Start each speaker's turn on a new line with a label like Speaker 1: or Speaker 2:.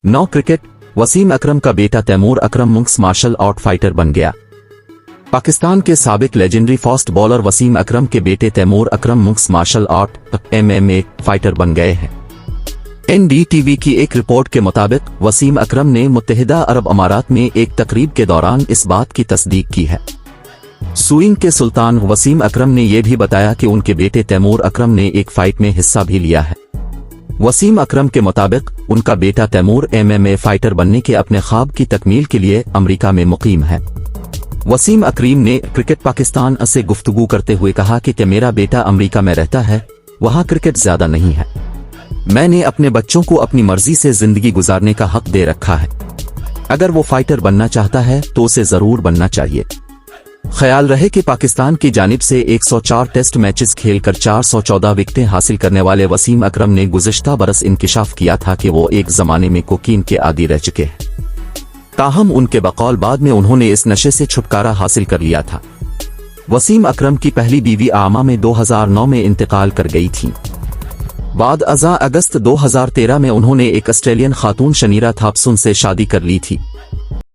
Speaker 1: 9 cricket. Wasim Akram का बेटा Taimur Akram mix martial art fighter बन गया। पाकिस्तान के साबिक legendary fast bowler Wasim Akram के बेटे Taimur Akram mix martial art MMA fighter बन गए हैं। NDTV की एक रिपोर्ट के मुताबिक वसीम अकरम ने मुत्तहिदा अरब अमारात में एक तकरीब के दौरान इस बात की तस्दीक की है। स्विंग के सुल्तान वसीम अकरम ने यह भी बताया कि उनके बेटे तैमूर अकरम ने एक फाइट में हिस्सा भी लिया है। वसीम अकरम के मुताबिक उनका बेटा तैमूर MMA फाइटर बनने के अपने ख्वाब की तकमील के लिए अमेरिका में मुकीम है। वसीम अकरम ने क्रिकेट पाकिस्तान से गुफ्तगू करते हुए कहा कि मेरा बेटा अमेरिका में रहता है, वहां क्रिकेट ज्यादा नहीं है। मैंने अपने बच्चों को अपनी मर्जी से जिंदगी गुजारने का हक दे रखा है। अगर वो फाइटर बनना चाहता है तो उसे जरूर बनना चाहिए। ख्याल रहे कि पाकिस्तान की जानिब से 104 टेस्ट मैचेस खेलकर 414 विकेटें हासिल करने वाले वसीम अकरम ने गुज़िश्ता बरस इंकिशाफ किया था कि वो एक जमाने में कोकीन के आदी रह चुके हैं। ताहम उनके बकौल बाद में उन्होंने इस नशे से छुटकारा हासिल कर लिया था। वसीम अकरम की पहली बीवी आमा में 2009 में इंतकाल कर गई थी। बाद अगस्त 2013 में उन्होंने एक ऑस्ट्रेलियन खातून शनीरा थॉम्पसन से शादी कर ली थी।